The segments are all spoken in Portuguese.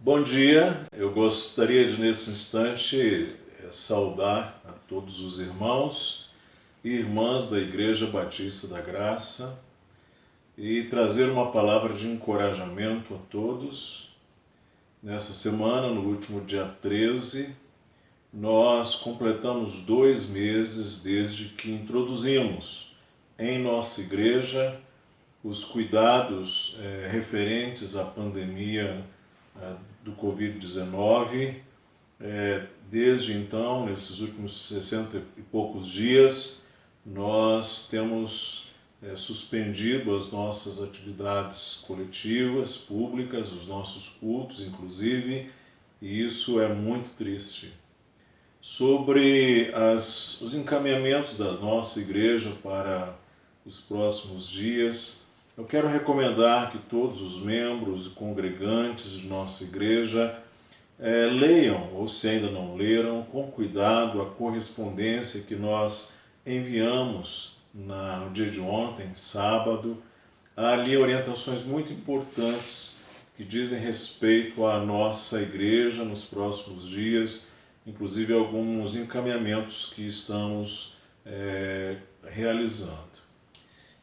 Bom dia, eu gostaria de nesse instante saudar a todos os irmãos e irmãs da Igreja Batista da Graça e trazer uma palavra de encorajamento a todos. Nessa semana, no último dia 13, nós completamos 2 meses desde que introduzimos em nossa igreja os cuidados referentes à pandemia do Covid-19. Desde então, nesses últimos 60 e poucos dias, nós temos suspendido as nossas atividades coletivas, públicas, os nossos cultos, inclusive, e isso é muito triste. Sobre os encaminhamentos da nossa igreja para os próximos dias, eu quero recomendar que todos os membros e congregantes de nossa igreja leiam, ou se ainda não leram, com cuidado a correspondência que nós enviamos no dia de ontem, sábado. Há ali orientações muito importantes que dizem respeito à nossa igreja nos próximos dias, inclusive alguns encaminhamentos que estamos realizando.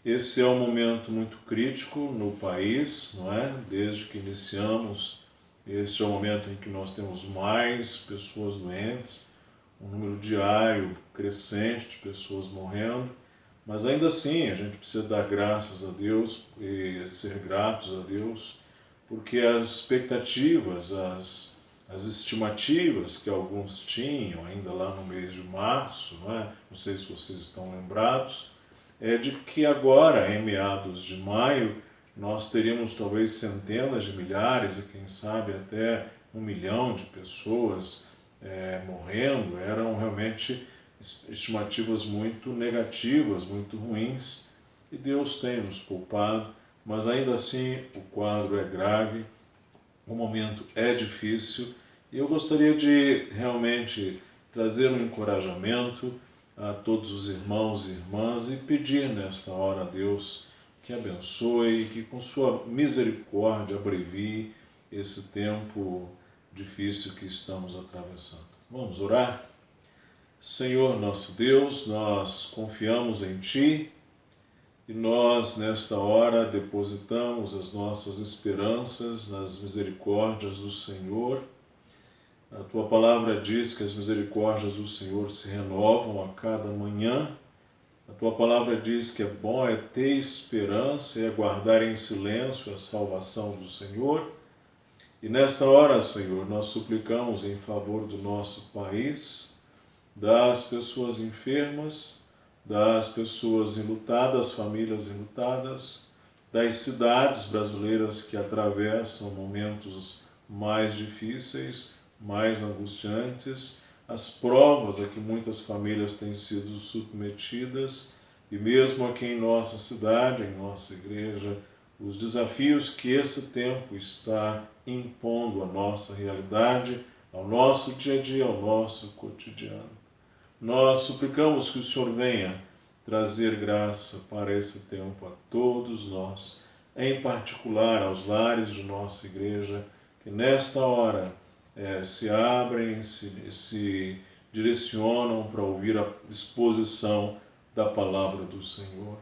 Esse é um momento muito crítico no país, não é? Desde que iniciamos, este é o momento em que nós temos mais pessoas doentes, um número diário crescente de pessoas morrendo, mas ainda assim a gente precisa dar graças a Deus e ser gratos a Deus, porque as expectativas, as estimativas que alguns tinham ainda lá no mês de março, não sei se vocês estão lembrados, é de que agora, em meados de maio, nós teríamos talvez centenas de milhares e quem sabe até 1 milhão de pessoas morrendo. Eram realmente estimativas muito negativas, muito ruins, e Deus tem nos poupado, mas ainda assim o quadro é grave, o momento é difícil, e eu gostaria de realmente trazer um encorajamento a todos os irmãos e irmãs e pedir nesta hora a Deus que abençoe, que com sua misericórdia abrevie esse tempo difícil que estamos atravessando. Vamos orar? Senhor nosso Deus, nós confiamos em Ti e nós nesta hora depositamos as nossas esperanças nas misericórdias do Senhor. A Tua palavra diz que as misericórdias do Senhor se renovam a cada manhã. A Tua palavra diz que é bom ter esperança e aguardar em silêncio a salvação do Senhor. E nesta hora, Senhor, nós suplicamos em favor do nosso país, das pessoas enfermas, das pessoas enlutadas, famílias enlutadas, das cidades brasileiras que atravessam momentos mais difíceis, mais angustiantes, as provas a que muitas famílias têm sido submetidas e mesmo aqui em nossa cidade, em nossa igreja, os desafios que esse tempo está impondo à nossa realidade, ao nosso dia a dia, ao nosso cotidiano. Nós suplicamos que o Senhor venha trazer graça para esse tempo a todos nós, em particular aos lares de nossa igreja, que nesta hora se abrem, se direcionam para ouvir a exposição da palavra do Senhor.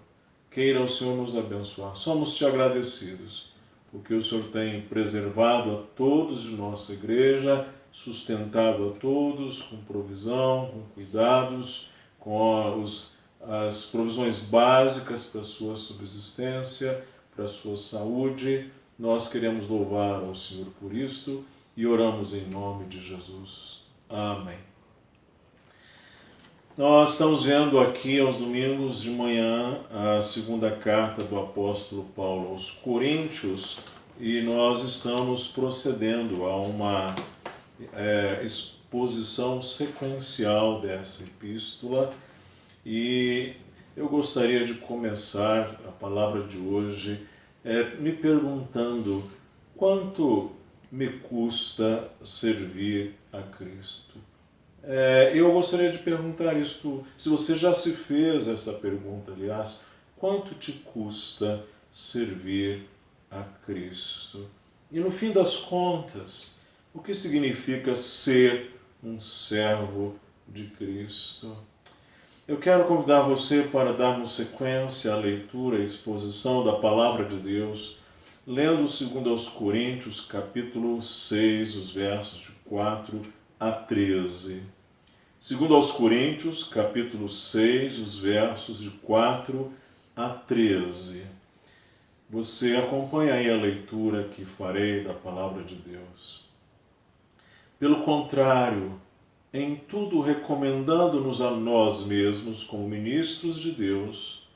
Queira o Senhor nos abençoar. Somos te agradecidos, porque o Senhor tem preservado a todos de nossa igreja, sustentado a todos com provisão, com cuidados, com as provisões básicas para a sua subsistência, para a sua saúde. Nós queremos louvar ao Senhor por isto e oramos em nome de Jesus. Amém. Nós estamos vendo aqui aos domingos de manhã a segunda carta do apóstolo Paulo aos Coríntios e nós estamos procedendo a uma exposição sequencial dessa epístola e eu gostaria de começar a palavra de hoje me perguntando quanto me custa servir a Cristo. Eu gostaria de perguntar isto, se você já se fez essa pergunta, aliás, quanto te custa servir a Cristo? E no fim das contas, o que significa ser um servo de Cristo. Eu quero convidar você para darmos sequência à leitura e exposição da Palavra de Deus, lendo 2 Coríntios, capítulo 6, os versos de 4 a 13. 2 Coríntios, capítulo 6, os versos de 4 a 13. Você acompanha aí a leitura que farei da Palavra de Deus. Pelo contrário, em tudo recomendando-nos a nós mesmos como ministros de Deus,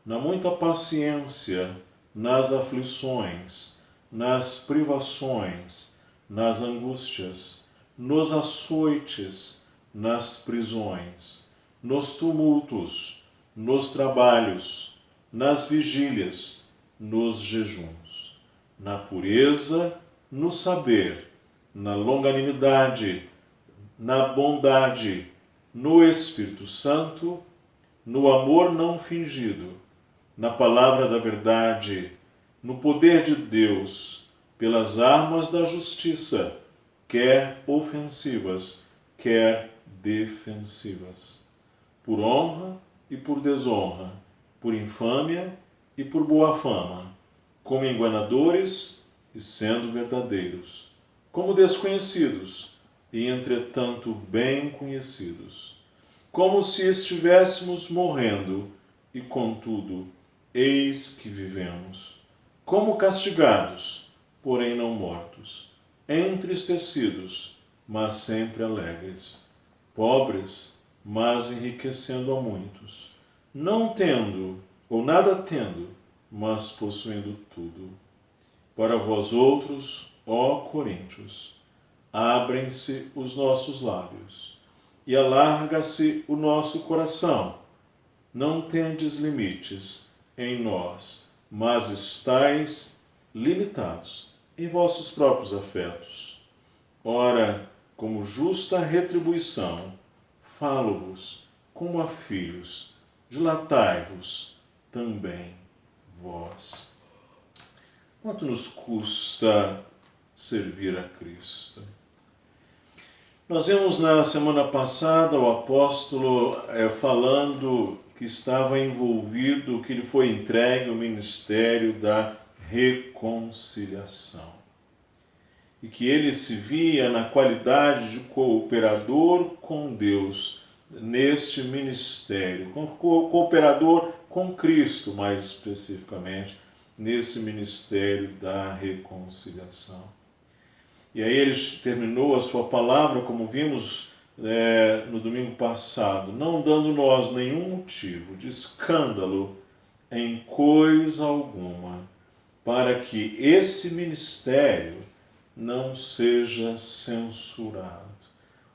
na muita paciência, nas aflições, nas privações, nas angústias, nos açoites, nas prisões, nos tumultos, nos trabalhos, nas vigílias, nos jejuns, na pureza, no saber, na longanimidade, na bondade, no Espírito Santo, no amor não fingido, na palavra da verdade, no poder de Deus, pelas armas da justiça, quer ofensivas, quer defensivas, por honra e por desonra, por infâmia e por boa fama, como enganadores e sendo verdadeiros, como desconhecidos, e entretanto bem conhecidos, como se estivéssemos morrendo, e contudo, eis que vivemos, como castigados, porém não mortos, entristecidos, mas sempre alegres, pobres, mas enriquecendo a muitos, não tendo, ou nada tendo, mas possuindo tudo. Para vós outros, ó Coríntios, abrem-se os nossos lábios, e alarga-se o nosso coração. Não tendes limites em nós, mas estáis limitados em vossos próprios afetos. Ora, como justa retribuição, falo-vos como a filhos, dilatai-vos também vós. Quanto nos custa servir a Cristo? Nós vimos na semana passada o apóstolo falando que estava envolvido, que lhe foi entregue o ministério da reconciliação. E que ele se via na qualidade de cooperador com Deus neste ministério, cooperador com Cristo, mais especificamente, nesse ministério da reconciliação. E aí ele terminou a sua palavra, como vimos no domingo passado, não dando nós nenhum motivo de escândalo em coisa alguma, para que esse ministério não seja censurado.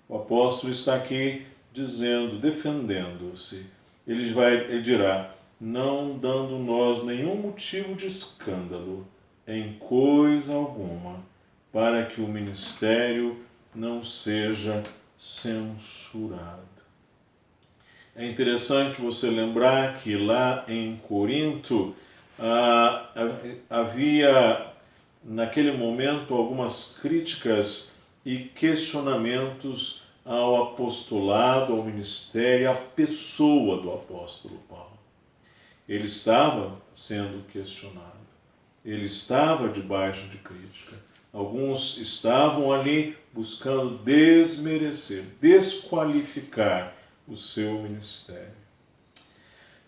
O apóstolo está aqui dizendo, defendendo-se. Ele dirá, não dando nós nenhum motivo de escândalo em coisa alguma, para que o ministério não seja censurado. É interessante você lembrar que lá em Corinto havia, naquele momento, algumas críticas e questionamentos ao apostolado, ao ministério, à pessoa do apóstolo Paulo. Ele estava sendo questionado, ele estava debaixo de crítica. Alguns estavam ali buscando desmerecer, desqualificar o seu ministério.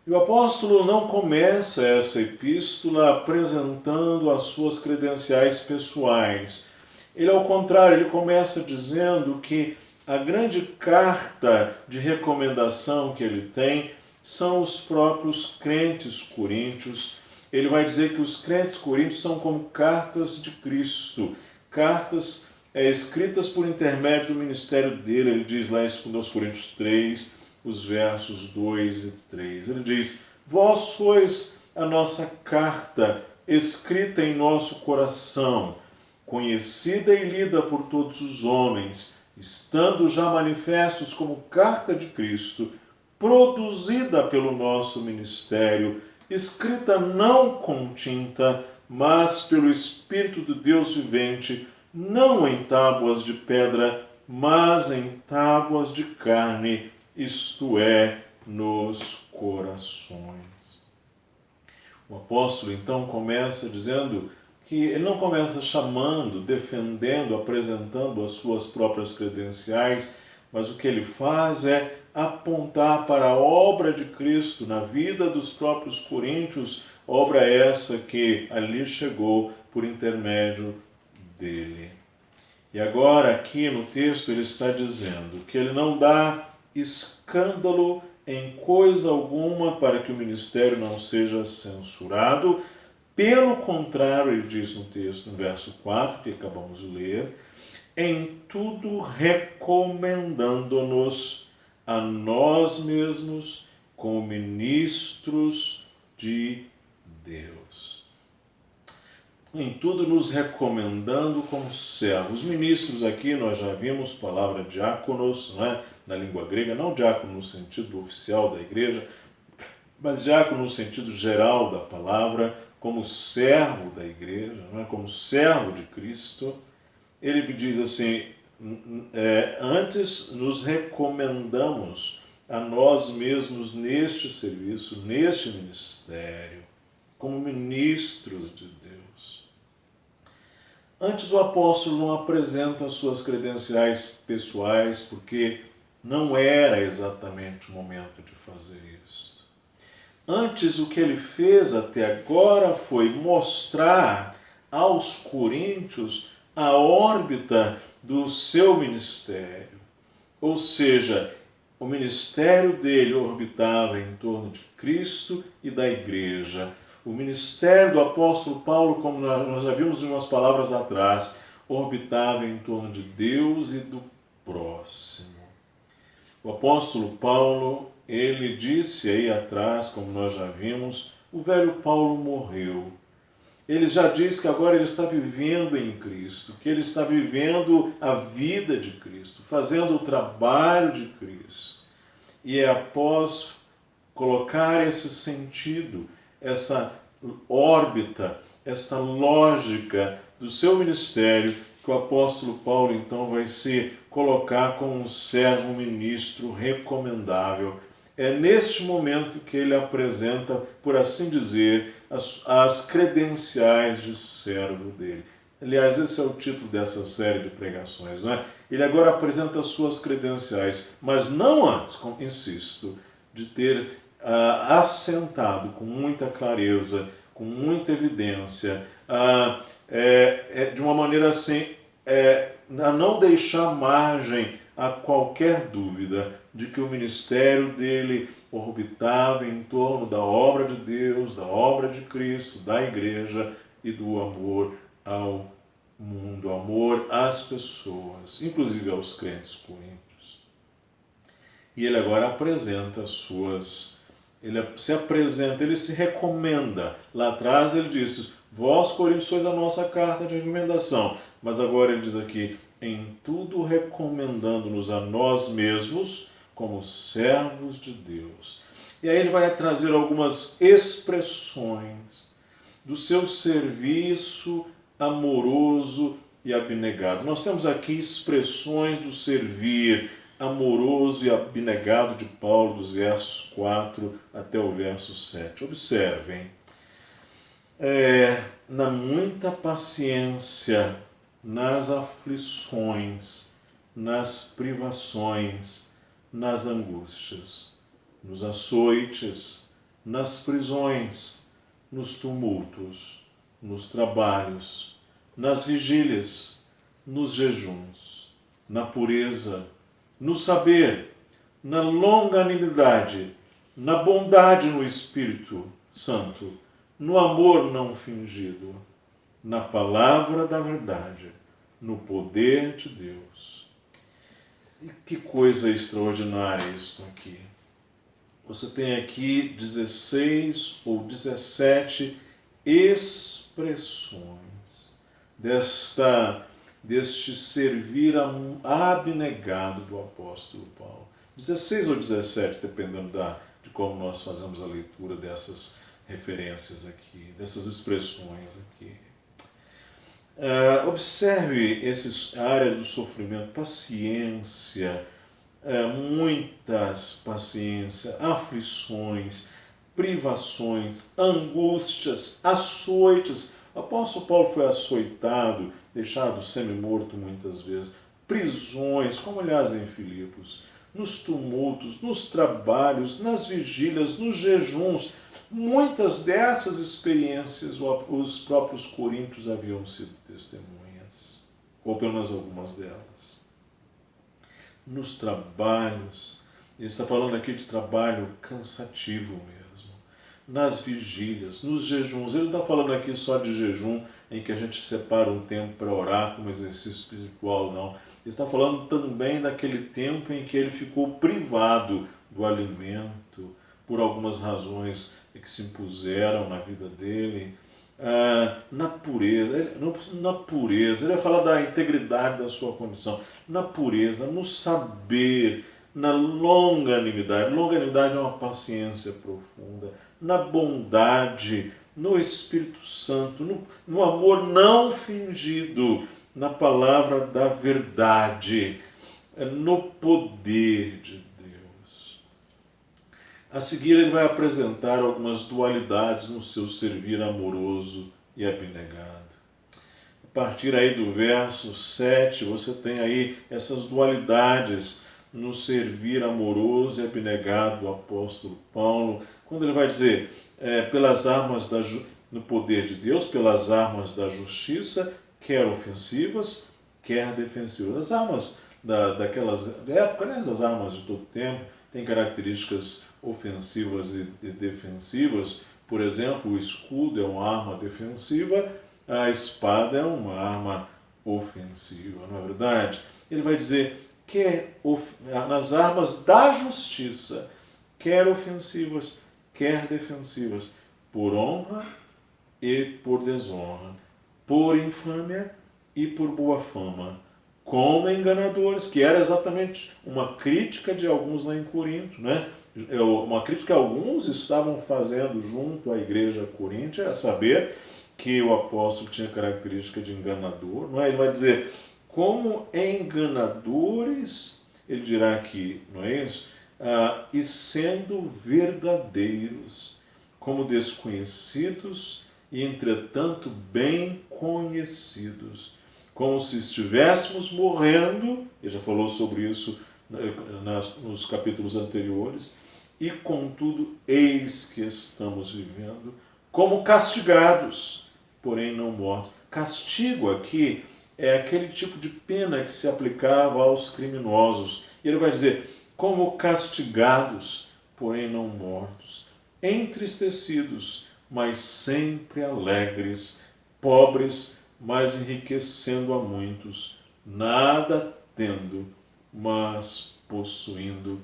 E o apóstolo não começa essa epístola apresentando as suas credenciais pessoais. Ele, ao contrário, ele começa dizendo que a grande carta de recomendação que ele tem são os próprios crentes coríntios. Ele vai dizer que os crentes coríntios são como cartas de Cristo, cartas escritas por intermédio do ministério dele. Ele diz lá em 2 Coríntios 3, os versos 2 e 3. Ele diz, vós sois a nossa carta, escrita em nosso coração, conhecida e lida por todos os homens, estando já manifestos como carta de Cristo, produzida pelo nosso ministério, escrita não com tinta, mas pelo Espírito de Deus vivente, não em tábuas de pedra, mas em tábuas de carne, isto é, nos corações. O apóstolo então começa dizendo que ele não começa chamando, defendendo, apresentando as suas próprias credenciais, mas o que ele faz é apontar para a obra de Cristo na vida dos próprios coríntios, obra essa que ali chegou por intermédio dele. E agora, aqui no texto, ele está dizendo que ele não dá escândalo em coisa alguma para que o ministério não seja censurado. Pelo contrário, ele diz no texto, no verso 4, que acabamos de ler, em tudo recomendando-nos a nós mesmos como ministros de Deus. Em tudo nos recomendando como servos. Ministros aqui nós já vimos a palavra diáconos, não é? Na língua grega, não diácono no sentido oficial da igreja, mas diácono no sentido geral da palavra, como servo da igreja, não é? Como servo de Cristo. Ele diz assim, antes nos recomendamos a nós mesmos neste serviço, neste ministério, como ministros de Deus. Antes o apóstolo não apresenta as suas credenciais pessoais, porque não era exatamente o momento de fazer isso. Antes o que ele fez até agora foi mostrar aos coríntios a órbita do seu ministério. Ou seja, o ministério dele orbitava em torno de Cristo e da igreja. O ministério do apóstolo Paulo, como nós já vimos em umas palavras atrás, orbitava em torno de Deus e do próximo. O apóstolo Paulo, ele disse aí atrás, como nós já vimos, o velho Paulo morreu. Ele já disse que agora ele está vivendo em Cristo, que ele está vivendo a vida de Cristo, fazendo o trabalho de Cristo. E é após colocar esse sentido, essa órbita, essa lógica do seu ministério, que o apóstolo Paulo então vai se colocar como um servo ministro recomendável. É neste momento que ele apresenta, por assim dizer, as credenciais de servo dele. Aliás, esse é o título dessa série de pregações, não é? Ele agora apresenta as suas credenciais, mas não antes, insisto, de ter assentado com muita clareza, com muita evidência, de uma maneira assim, a não deixar margem a qualquer dúvida de que o ministério dele orbitava em torno da obra de Deus, da obra de Cristo, da igreja e do amor ao mundo, amor às pessoas, inclusive aos crentes coríntios. E ele agora apresenta ele se apresenta, ele se recomenda. Lá atrás ele disse, vós coríntios sois a nossa carta de recomendação. Mas agora ele diz aqui, em tudo recomendando-nos a nós mesmos como servos de Deus. E aí ele vai trazer algumas expressões do seu serviço amoroso e abnegado. Nós temos aqui expressões do servir amoroso e abnegado de Paulo, dos versos 4 até o verso 7. Observem, na muita paciência, nas aflições, nas privações, nas angústias, nos açoites, nas prisões, nos tumultos, nos trabalhos, nas vigílias, nos jejuns, na pureza, no saber, na longanimidade, na bondade no Espírito Santo, no amor não fingido, na palavra da verdade, no poder de Deus. E que coisa extraordinária isso aqui. Você tem aqui 16 ou 17 expressões deste servir abnegado do apóstolo Paulo. 16 ou 17, dependendo de como nós fazemos a leitura dessas referências aqui, dessas expressões aqui. Observe a área do sofrimento, paciência, muitas paciência, aflições, privações, angústias, açoites. O apóstolo Paulo foi açoitado, deixado semi-morto muitas vezes, prisões, como aliás em Filipos, nos tumultos, nos trabalhos, nas vigílias, nos jejuns. Muitas dessas experiências os próprios coríntios haviam sido testemunhas, ou pelo menos algumas delas. Nos trabalhos, ele está falando aqui de trabalho cansativo mesmo, nas vigílias, nos jejuns. Ele não está falando aqui só de jejum em que a gente separa um tempo para orar como exercício espiritual, não. Ele está falando também daquele tempo em que ele ficou privado do alimento por algumas razões que se impuseram na vida dele. Na pureza, ele vai falar da integridade da sua condição, na pureza, no saber, na longanimidade. Longanimidade é uma paciência profunda, na bondade, no Espírito Santo, no amor não fingido, na palavra da verdade, no poder de Deus. A seguir, ele vai apresentar algumas dualidades no seu servir amoroso e abnegado. A partir aí do verso 7, você tem aí essas dualidades no servir amoroso e abnegado do apóstolo Paulo, quando ele vai dizer, pelas armas no poder de Deus, pelas armas da justiça, quer ofensivas, quer defensivas. As armas daquelas época, né, as armas de todo tempo, têm características ofensivas e defensivas. Por exemplo, o escudo é uma arma defensiva, a espada é uma arma ofensiva, não é verdade? Ele vai dizer que nas armas da justiça, quer ofensivas, quer defensivas, por honra e por desonra, por infâmia e por boa fama, como enganadores, que era exatamente uma crítica de alguns lá em Corinto, né? Uma crítica que alguns estavam fazendo junto à igreja coríntia, a saber que o apóstolo tinha característica de enganador, não é? Ele vai dizer, como enganadores, ele dirá aqui, não é isso? E sendo verdadeiros, como desconhecidos e, entretanto, bem conhecidos, como se estivéssemos morrendo, ele já falou sobre isso nos capítulos anteriores, e contudo, eis que estamos vivendo como castigados, porém não mortos. Castigo aqui é aquele tipo de pena que se aplicava aos criminosos. E ele vai dizer, como castigados, porém não mortos, entristecidos, mas sempre alegres, pobres, mas enriquecendo a muitos, nada tendo, mas possuindo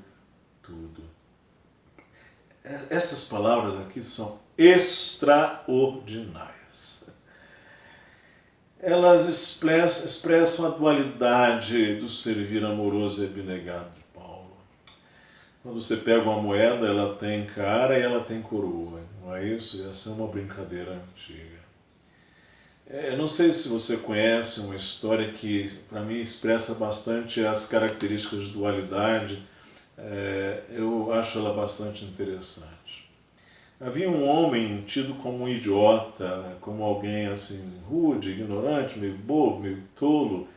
tudo. Essas palavras aqui são extraordinárias. Elas expressam a dualidade do servir amoroso e abnegado de Paulo. Quando você pega uma moeda, ela tem cara e ela tem coroa, não é isso? Essa é uma brincadeira antiga. Eu não sei se você conhece uma história que, para mim, expressa bastante as características de dualidade. Eu acho ela bastante interessante. Havia um homem tido como um idiota, como alguém assim rude, ignorante, meio bobo, meio tolo,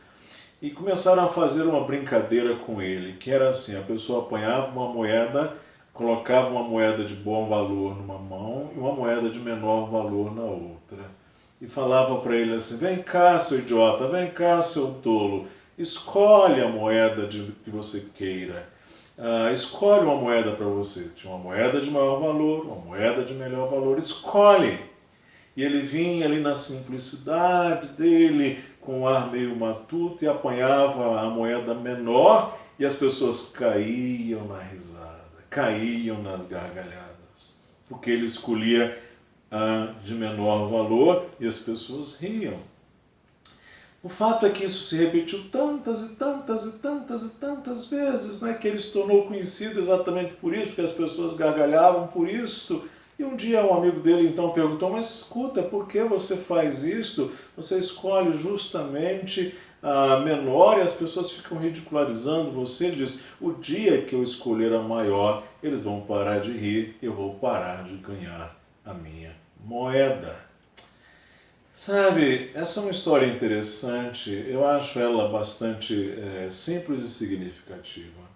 e começaram a fazer uma brincadeira com ele, que era assim, a pessoa apanhava uma moeda, colocava uma moeda de bom valor numa mão e uma moeda de menor valor na outra. E falava para ele assim, vem cá, seu idiota, vem cá, seu tolo, escolhe a moeda que você queira. Escolhe uma moeda para você. Tinha uma moeda de maior valor, uma moeda de melhor valor. Escolhe! E ele vinha ali na simplicidade dele, com um ar meio matuto, e apanhava a moeda menor, e as pessoas caíam na risada, caíam nas gargalhadas, porque ele escolhia a de menor valor e as pessoas riam. O fato é que isso se repetiu tantas e tantas e tantas e tantas vezes, né, que ele se tornou conhecido exatamente por isso, porque as pessoas gargalhavam por isso, E um dia um amigo dele então perguntou, mas escuta, por que você faz isso? Você escolhe justamente a menor e as pessoas ficam ridicularizando você. Ele diz, o dia que eu escolher a maior, eles vão parar de rir, eu vou parar de ganhar a minha moeda. Sabe, essa é uma história interessante, eu acho ela bastante simples e significativa.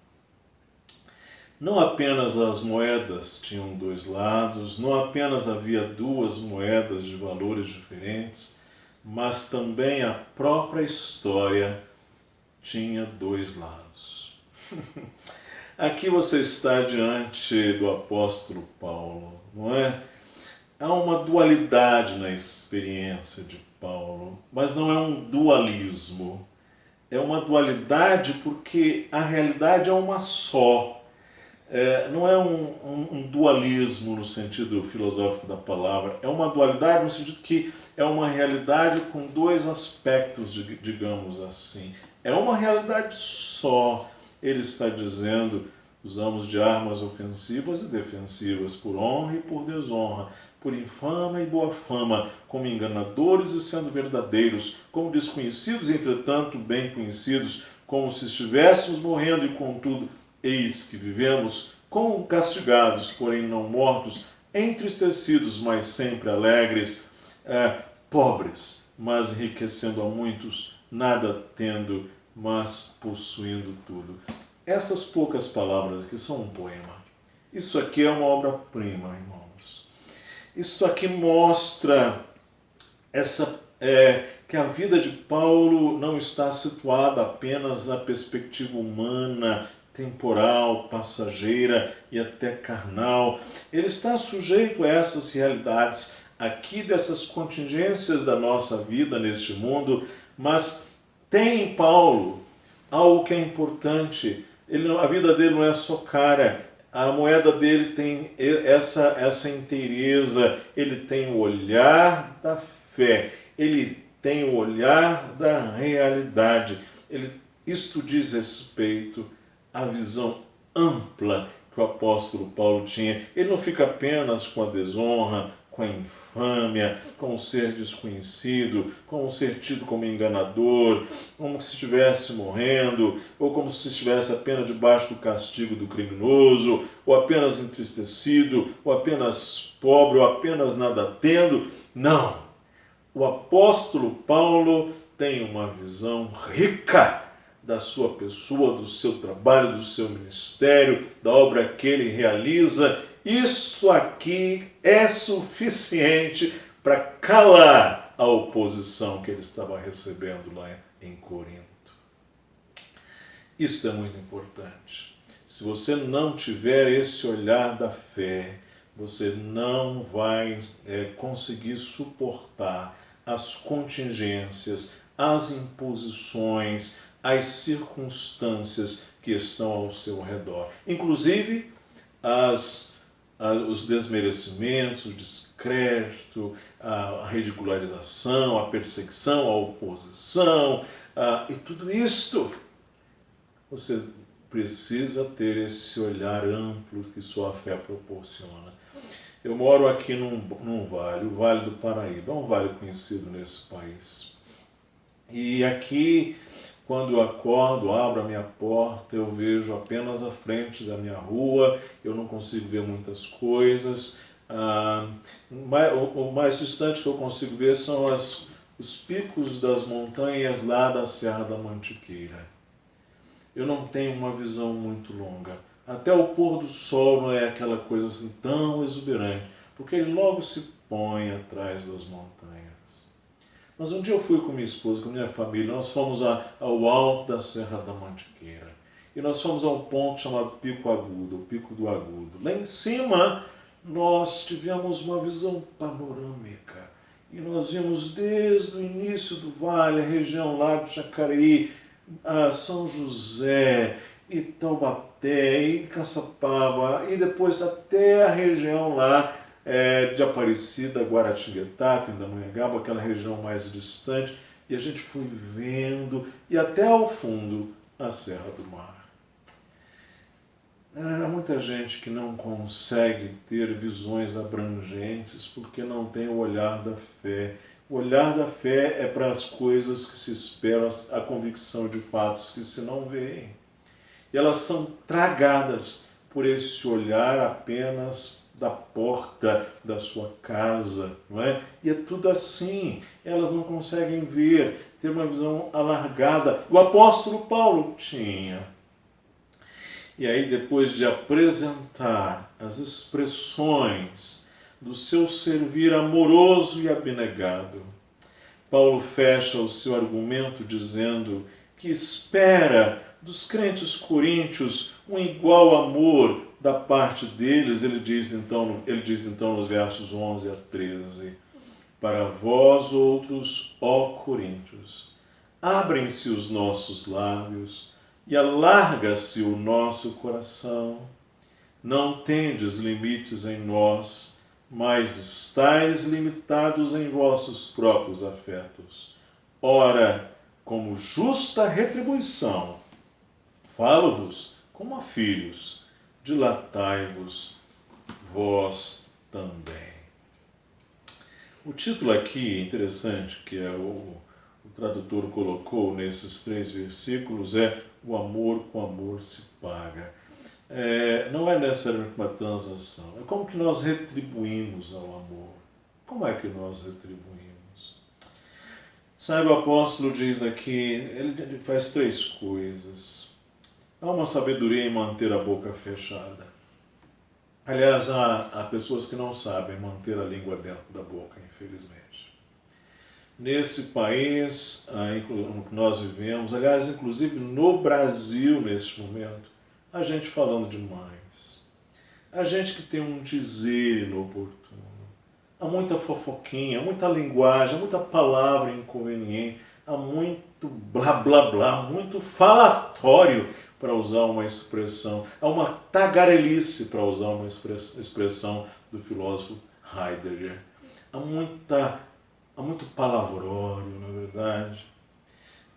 Não apenas as moedas tinham dois lados, não apenas havia duas moedas de valores diferentes, mas também a própria história tinha dois lados. Aqui você está diante do apóstolo Paulo, não é? Há uma dualidade na experiência de Paulo, mas não é um dualismo. É uma dualidade porque a realidade é uma só. Não é um dualismo no sentido filosófico da palavra, é uma dualidade no sentido que é uma realidade com dois aspectos, digamos assim. É uma realidade só. Ele está dizendo, usamos de armas ofensivas e defensivas, por honra e por desonra, por infâmia e boa fama, como enganadores e sendo verdadeiros, como desconhecidos, entretanto bem conhecidos, como se estivéssemos morrendo e contudo eis que vivemos, como castigados, porém não mortos, entristecidos, mas sempre alegres, pobres, mas enriquecendo a muitos, nada tendo, mas possuindo tudo. Essas poucas palavras aqui são um poema. Isso aqui é uma obra-prima, irmãos. Isso aqui mostra que a vida de Paulo não está situada apenas na perspectiva humana, temporal, passageira e até carnal. Ele está sujeito a essas realidades aqui, dessas contingências da nossa vida neste mundo, mas tem em Paulo algo que é importante. A vida dele não é só cara, a moeda dele tem essa inteireza, ele tem o olhar da fé, ele tem o olhar da realidade. Isto diz respeito à visão ampla que o apóstolo Paulo tinha. Ele não fica apenas com a desonra, com a infâmia, com o ser desconhecido, com o ser tido como enganador, como se estivesse morrendo, ou como se estivesse apenas debaixo do castigo do criminoso, ou apenas entristecido, ou apenas pobre, ou apenas nada tendo. Não! O apóstolo Paulo tem uma visão rica da sua pessoa, do seu trabalho, do seu ministério, da obra que ele realiza. Isso aqui é suficiente para calar a oposição que ele estava recebendo lá em Corinto. Isso é muito importante. Se você não tiver esse olhar da fé, você não vai conseguir suportar as contingências, as imposições, as circunstâncias que estão ao seu redor. Inclusive, os desmerecimentos, o descrédito, a ridicularização, a perseguição, a oposição, e tudo isto. Você precisa ter esse olhar amplo que só a fé proporciona. Eu moro aqui num vale, o Vale do Paraíba, é um vale conhecido nesse país. E aqui, quando eu acordo, abro a minha porta, eu vejo apenas a frente da minha rua, eu não consigo ver muitas coisas. O mais distante que eu consigo ver são os picos das montanhas lá da Serra da Mantiqueira. Eu não tenho uma visão muito longa. Até o pôr do sol não é aquela coisa assim tão exuberante, porque ele logo se põe atrás das montanhas. Mas um dia eu fui com minha esposa, com minha família, nós fomos ao alto da Serra da Mantiqueira. E nós fomos a um ponto chamado Pico Agudo, o Pico do Agudo. Lá em cima, nós tivemos uma visão panorâmica. E nós vimos desde o início do vale, a região lá de Jacareí, São José, e Taubaté, e Caçapava, e depois até a região lá de Aparecida, Guaratinguetá, Pindamonhangaba, aquela região mais distante, e a gente foi vendo, e até ao fundo, a Serra do Mar. Há muita gente que não consegue ter visões abrangentes porque não tem o olhar da fé. O olhar da fé é para as coisas que se esperam, a convicção de fatos que se não veem. E elas são tragadas por esse olhar apenas da porta da sua casa, não é? E é tudo assim. Elas não conseguem ver, ter uma visão alargada. O apóstolo Paulo tinha. E aí, depois de apresentar as expressões do seu servir amoroso e abnegado, Paulo fecha o seu argumento dizendo que espera dos crentes coríntios um igual amor da parte deles. Ele diz então nos versos 11 a 13: Para vós outros, ó coríntios, abrem-se os nossos lábios e alarga-se o nosso coração. Não tendes limites em nós, mas estáis limitados em vossos próprios afetos. Ora, como justa retribuição, falo-vos como a filhos, dilatai-vos vós também. O título aqui, interessante, que o tradutor colocou nesses 3 versículos, é O amor com amor se paga. Não é necessariamente uma transação, é como que nós retribuímos ao amor. Como é que nós retribuímos? Sabe, o apóstolo diz aqui, ele faz 3 coisas. Há uma sabedoria em manter a boca fechada. Aliás, há pessoas que não sabem manter a língua dentro da boca, infelizmente. Nesse país no que nós vivemos, aliás, inclusive no Brasil neste momento, a gente falando demais. A gente que tem um dizer inoportuno. Há muita fofoquinha, muita linguagem, muita palavra inconveniente, há muito blá blá blá, muito falatório, para usar uma expressão, há uma tagarelice, para usar uma expressão do filósofo Heidegger. Há muito palavrório, na verdade.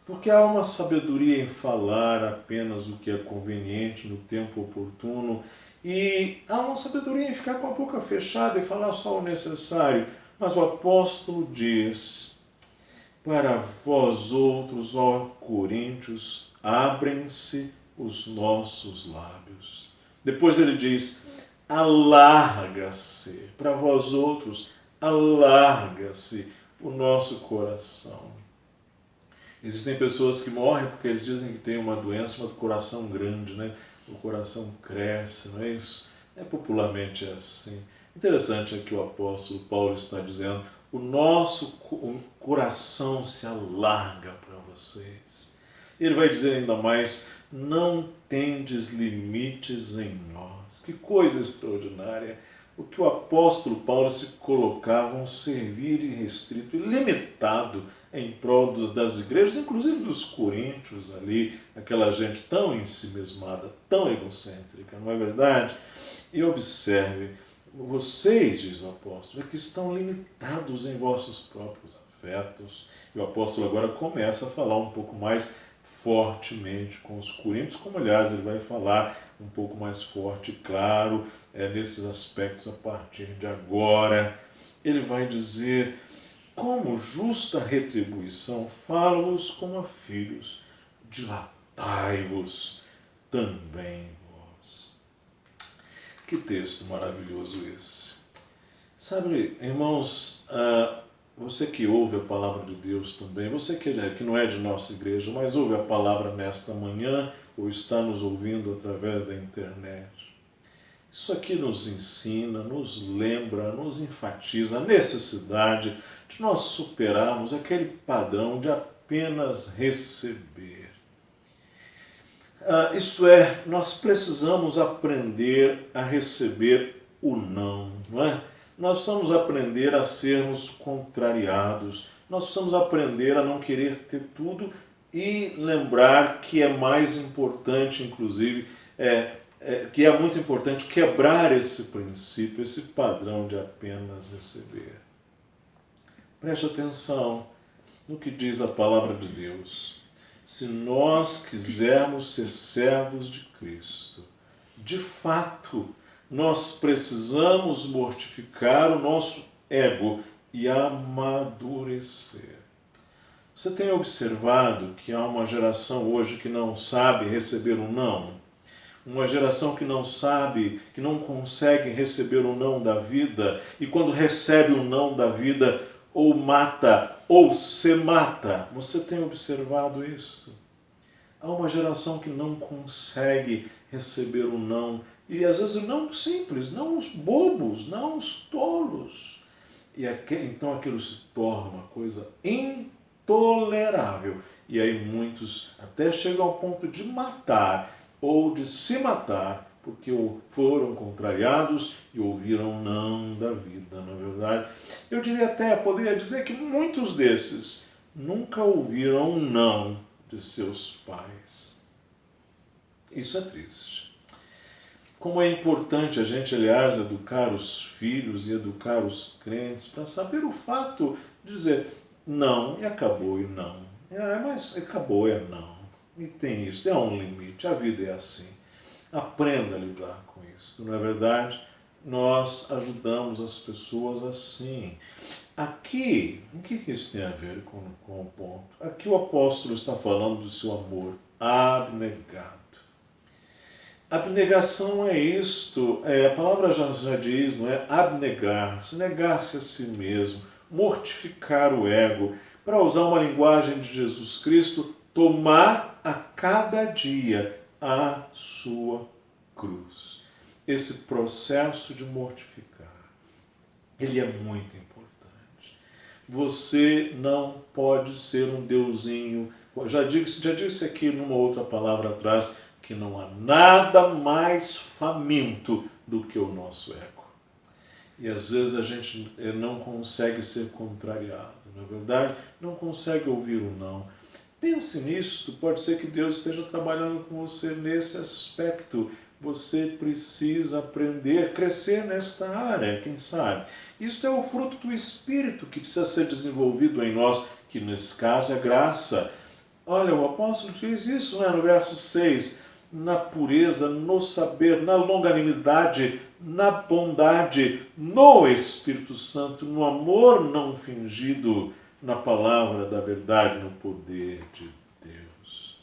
Porque há uma sabedoria em falar apenas o que é conveniente no tempo oportuno, e há uma sabedoria em ficar com a boca fechada e falar só o necessário. Mas o apóstolo diz: Para vós outros, ó Coríntios, abrem-se os nossos lábios. Depois ele diz: alarga-se. Para vós outros, alarga-se o nosso coração. Existem pessoas que morrem porque eles dizem que tem uma doença, do coração grande, né? O coração cresce, não é isso? Popularmente é assim. Interessante é que o apóstolo Paulo está dizendo: o nosso coração se alarga para vocês. Ele vai dizer ainda mais: não tendes limites em nós. Que coisa extraordinária! O que o apóstolo Paulo se colocava um servir irrestrito e limitado em prol das igrejas, inclusive dos coríntios ali, aquela gente tão ensimesmada, tão egocêntrica, não é verdade? E observe, vocês, diz o apóstolo, é que estão limitados em vossos próprios afetos. E o apóstolo agora começa a falar um pouco mais fortemente com os coríntios, como aliás ele vai falar um pouco mais forte e claro nesses aspectos a partir de agora. Ele vai dizer: como justa retribuição, falo-vos como a filhos, dilatai-vos também vós. Que texto maravilhoso esse! Sabe, irmãos, você que ouve a palavra de Deus também, você que não é de nossa igreja, mas ouve a palavra nesta manhã ou está nos ouvindo através da internet, isso aqui nos ensina, nos lembra, nos enfatiza a necessidade de nós superarmos aquele padrão de apenas receber. Isto é, nós precisamos aprender a receber o não, não é? Nós precisamos aprender a sermos contrariados, nós precisamos aprender a não querer ter tudo e lembrar que é mais importante, inclusive, que é muito importante quebrar esse princípio, esse padrão de apenas receber. Preste atenção no que diz a palavra de Deus. Se nós quisermos ser servos de Cristo, de fato, nós precisamos mortificar o nosso ego e amadurecer. Você tem observado que há uma geração hoje que não sabe receber um não? Uma geração que não sabe, que não consegue receber o não da vida, e quando recebe o não da vida, ou mata, ou se mata. Você tem observado isso? Há uma geração que não consegue receber o não, e às vezes não simples, não os bobos, não os tolos. E então aquilo se torna uma coisa intolerável. E aí muitos até chegam ao ponto de matar ou de se matar porque foram contrariados e ouviram não da vida, na verdade. Eu diria até, poderia dizer que muitos desses nunca ouviram um não de seus pais. Isso é triste. Como é importante a gente, aliás, educar os filhos e educar os crentes para saber o fato de dizer não e acabou e não. Mas acabou é não. E tem isso, é um limite, a vida é assim. Aprenda a lidar com isso, não é verdade? Nós ajudamos as pessoas assim. Aqui, o que isso tem a ver com o ponto? Aqui o apóstolo está falando do seu amor abnegado. Abnegação é isto, a palavra já diz, não é? Abnegar-se, negar-se a si mesmo, mortificar o ego, para usar uma linguagem de Jesus Cristo, tomar a cada dia a sua cruz. Esse processo de mortificar, ele é muito importante. Você não pode ser um deusinho. Já disse aqui numa outra palavra atrás que não há nada mais faminto do que o nosso ego. E às vezes a gente não consegue ser contrariado, não é verdade? Não consegue ouvir o não. Pense nisso, pode ser que Deus esteja trabalhando com você nesse aspecto. Você precisa aprender, crescer nesta área, quem sabe? Isto é o fruto do Espírito que precisa ser desenvolvido em nós, que nesse caso é graça. Olha, o apóstolo diz isso, né, no verso 6, na pureza, no saber, na longanimidade, na bondade, no Espírito Santo, no amor não fingido, na palavra da verdade, no poder de Deus.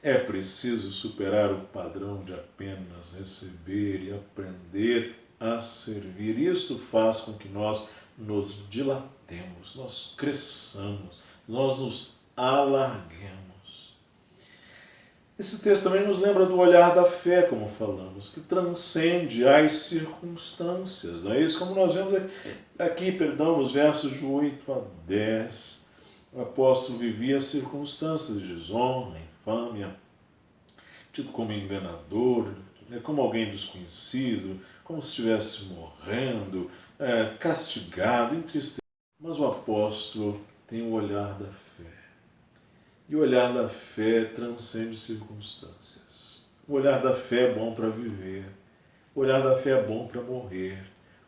É preciso superar o padrão de apenas receber e aprender a servir. Isto faz com que nós nos dilatemos, nós cresçamos, nós nos alarguemos. Esse texto também nos lembra do olhar da fé, como falamos, que transcende as circunstâncias. Não é isso? Como nós vemos aqui, nos versos de 8 a 10, o apóstolo vivia circunstâncias de desonra, infâmia, tido como enganador, como alguém desconhecido, como se estivesse morrendo, castigado, entristecido. Mas o apóstolo tem o olhar da fé. E o olhar da fé transcende circunstâncias. O olhar da fé é bom para viver. O olhar da fé é bom para morrer.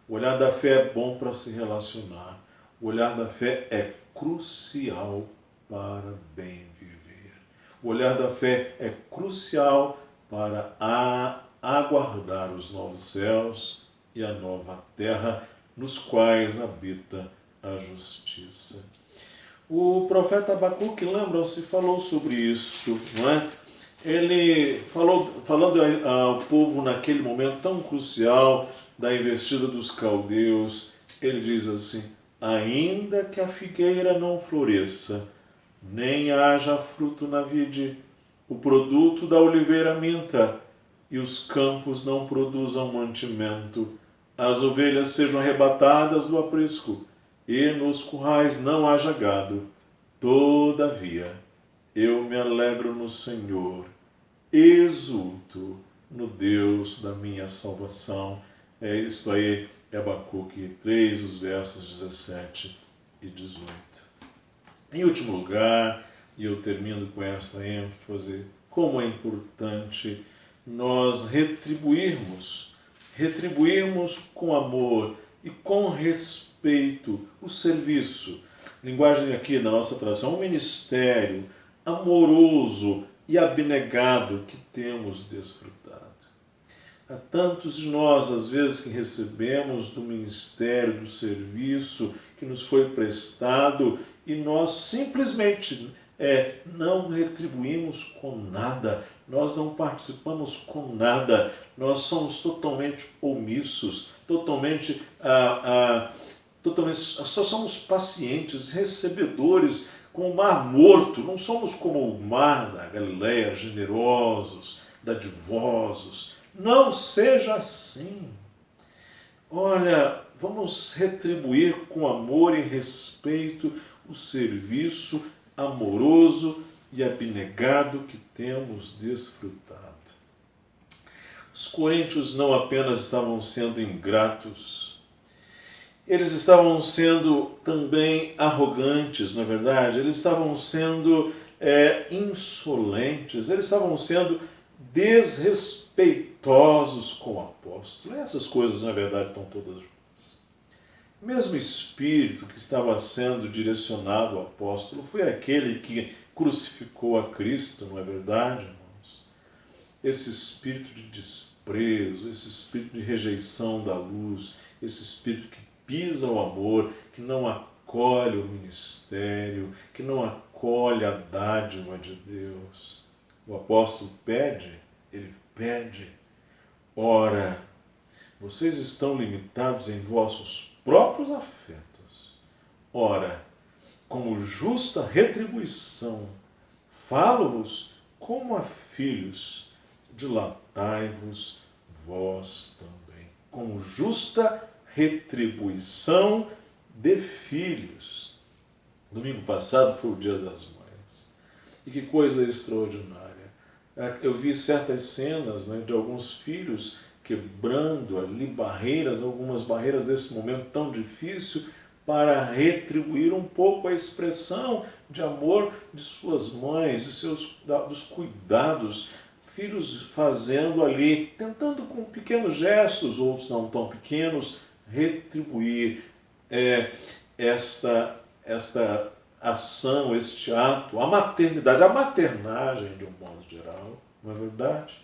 O olhar da fé é bom para se relacionar. O olhar da fé é crucial para bem viver. O olhar da fé é crucial para aguardar os novos céus e a nova terra, nos quais habita a justiça. O profeta Abacuque, lembram-se, falou sobre isso, não é? Ele falando ao povo naquele momento tão crucial da investida dos caldeus, ele diz assim: ainda que a figueira não floresça, nem haja fruto na vide, o produto da oliveira minta, e os campos não produzam mantimento, as ovelhas sejam arrebatadas do aprisco, e nos currais não haja gado. Todavia, eu me alegro no Senhor, exulto no Deus da minha salvação. Isto aí é Abacuque 3, os versos 17 e 18. Em último lugar, e eu termino com esta ênfase, como é importante nós retribuirmos com amor e com respeito o serviço. Linguagem aqui da nossa tradução, um ministério amoroso e abnegado que temos desfrutado. Há tantos de nós, às vezes, que recebemos do ministério, do serviço que nos foi prestado e nós simplesmente não retribuímos com nada, nós não participamos com nada, nós somos totalmente omissos, totalmente só somos pacientes, recebedores, como o mar morto, não somos como o mar da Galileia, generosos, dadivosos. Não seja assim. Olha, vamos retribuir com amor e respeito o serviço amoroso e abnegado que temos desfrutado. Os coríntios não apenas estavam sendo ingratos, eles estavam sendo também arrogantes, não é verdade? Eles estavam sendo insolentes, eles estavam sendo desrespeitosos com o apóstolo. Essas coisas, na verdade, estão todas juntas. O mesmo espírito que estava sendo direcionado ao apóstolo foi aquele que crucificou a Cristo, não é verdade, irmãos? Esse espírito de desprezo, esse espírito de rejeição da luz, esse espírito que pisa o amor, que não acolhe o ministério, que não acolhe a dádiva de Deus. O apóstolo ele pede, ora, vocês estão limitados em vossos próprios afetos. Ora, como justa retribuição, falo-vos como a filhos, dilatai-vos vós também. Como justa retribuição de filhos. Domingo passado foi o Dia das Mães. E que coisa extraordinária. Eu vi certas cenas, né, de alguns filhos quebrando ali barreiras, algumas barreiras desse momento tão difícil, para retribuir um pouco a expressão de amor de suas mães, dos cuidados, filhos fazendo ali, tentando com pequenos gestos, outros não tão pequenos, retribuir esta ação, este ato, a maternidade, a maternagem de um modo geral, não é verdade?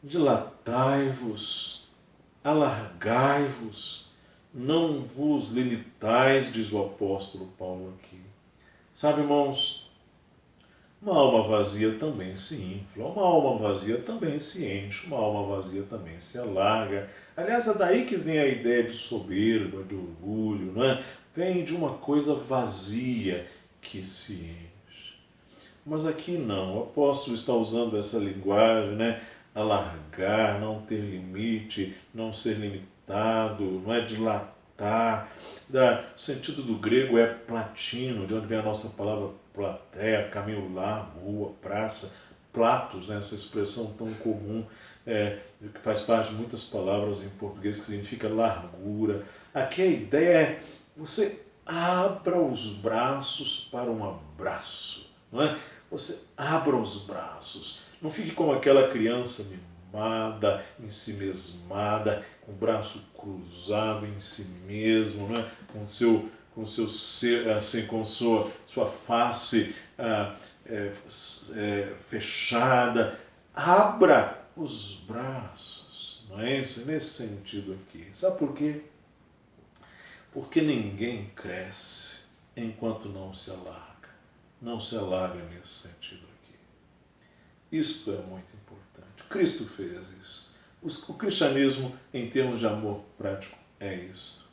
Dilatai-vos, alargai-vos, não vos limitais, diz o apóstolo Paulo aqui. Sabe, irmãos, uma alma vazia também se infla, uma alma vazia também se enche, uma alma vazia também se alarga. Aliás, é daí que vem a ideia de soberba, de orgulho, não é? Vem de uma coisa vazia que se enche. Mas aqui não, o apóstolo está usando essa linguagem, né? Alargar, não ter limite, não ser limitado, não é dilatar. O sentido do grego é platino, de onde vem a nossa palavra plateia, caminho largo, rua, praça, platos, né? Essa expressão tão comum, que faz parte de muitas palavras em português, que significa largura. Aqui a ideia é você abra os braços para um abraço, não é? Você abra os braços. Não fique como aquela criança mimada, ensimesmada, com o braço cruzado em si mesmo, não é? Com seu ser, assim, com sua face fechada. Abra os braços, não é isso? É nesse sentido aqui. Sabe por quê? Porque ninguém cresce enquanto não se alarga. Não se alarga nesse sentido aqui. Isto é muito importante. Cristo fez isso. O cristianismo, em termos de amor prático, é isto.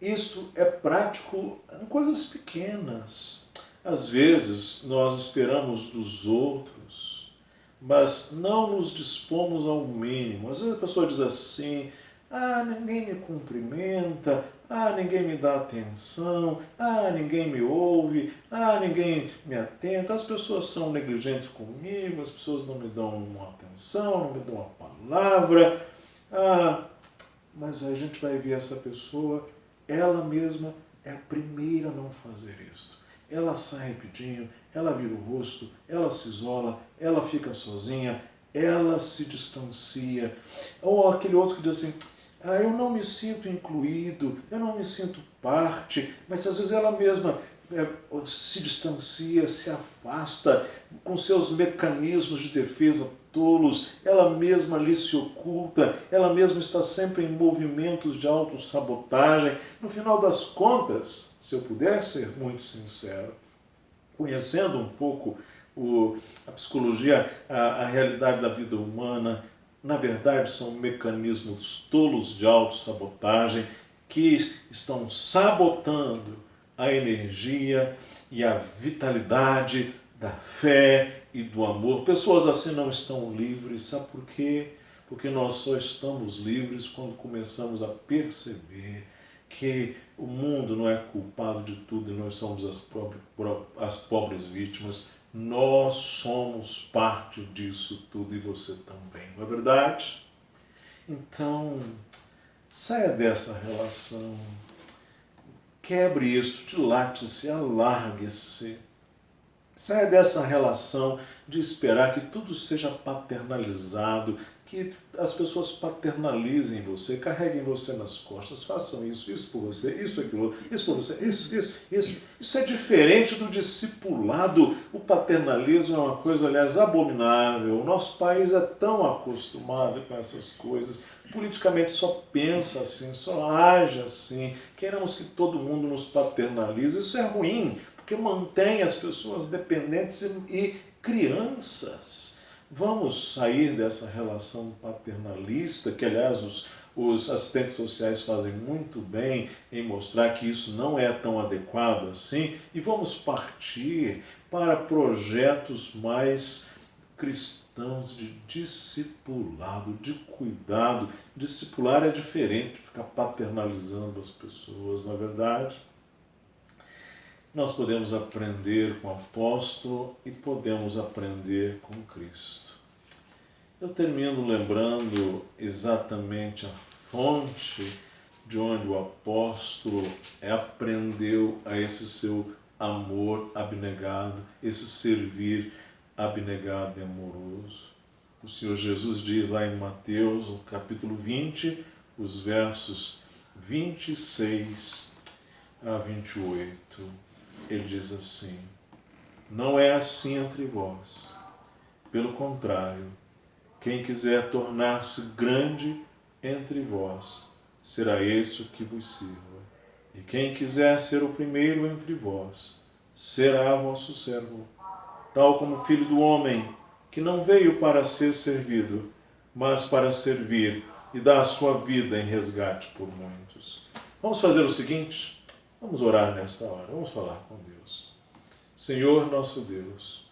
Isto é prático em coisas pequenas. Às vezes, nós esperamos dos outros, mas não nos dispomos ao mínimo. Às vezes a pessoa diz assim: ninguém me cumprimenta, ninguém me dá atenção, ninguém me ouve, ninguém me atenta, as pessoas são negligentes comigo, as pessoas não me dão uma atenção, não me dão uma palavra. Mas a gente vai ver essa pessoa, ela mesma é a primeira a não fazer isso. Ela sai rapidinho, ela vira o rosto, ela se isola, ela fica sozinha, ela se distancia. Ou aquele outro que diz assim: eu não me sinto incluído, eu não me sinto parte, mas às vezes ela mesma se distancia, se afasta com seus mecanismos de defesa tolos, ela mesma ali se oculta, ela mesma está sempre em movimentos de autossabotagem. No final das contas, se eu puder ser muito sincero, conhecendo um pouco a psicologia, a realidade da vida humana, na verdade são mecanismos tolos de autossabotagem que estão sabotando a energia e a vitalidade da fé e do amor. Pessoas assim não estão livres, sabe por quê? Porque nós só estamos livres quando começamos a perceber que o mundo não é culpado de tudo e nós somos as pobres vítimas. Nós somos parte disso tudo e você também, não é verdade? Então, saia dessa relação, quebre isso, dilate-se, alargue-se. Saia dessa relação de esperar que tudo seja paternalizado, que as pessoas paternalizem você, carreguem você nas costas, façam isso por você, isso, aquilo outro, isso por você, isso. Isso é diferente do discipulado. O paternalismo é uma coisa, aliás, abominável. O nosso país é tão acostumado com essas coisas, politicamente só pensa assim, só age assim. Queremos que todo mundo nos paternalize. Isso é ruim, porque mantém as pessoas dependentes e crianças. Vamos sair dessa relação paternalista, que aliás os assistentes sociais fazem muito bem em mostrar que isso não é tão adequado assim, e vamos partir para projetos mais cristãos de discipulado, de cuidado. Discipular é diferente de ficar paternalizando as pessoas, não é verdade? Nós podemos aprender com o apóstolo e podemos aprender com Cristo. Eu termino lembrando exatamente a fonte de onde o apóstolo aprendeu a esse seu amor abnegado, esse servir abnegado e amoroso. O Senhor Jesus diz lá em Mateus, no capítulo 20, os versos 26 a 28. Ele diz assim: não é assim entre vós. Pelo contrário, quem quiser tornar-se grande entre vós, será esse o que vos sirva. E quem quiser ser o primeiro entre vós, será vosso servo. Tal como o Filho do Homem, que não veio para ser servido, mas para servir e dar a sua vida em resgate por muitos. Vamos fazer o seguinte? Vamos orar nesta hora, vamos falar com Deus. Senhor nosso Deus,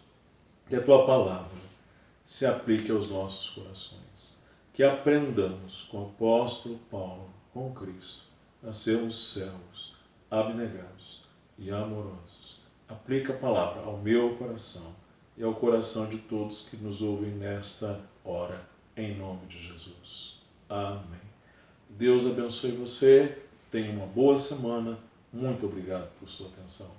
que a Tua palavra se aplique aos nossos corações, que aprendamos com o apóstolo Paulo, com Cristo, a sermos servos, abnegados e amorosos. Aplica a palavra ao meu coração e ao coração de todos que nos ouvem nesta hora, em nome de Jesus. Amém. Deus abençoe você, tenha uma boa semana. Muito obrigado por sua atenção.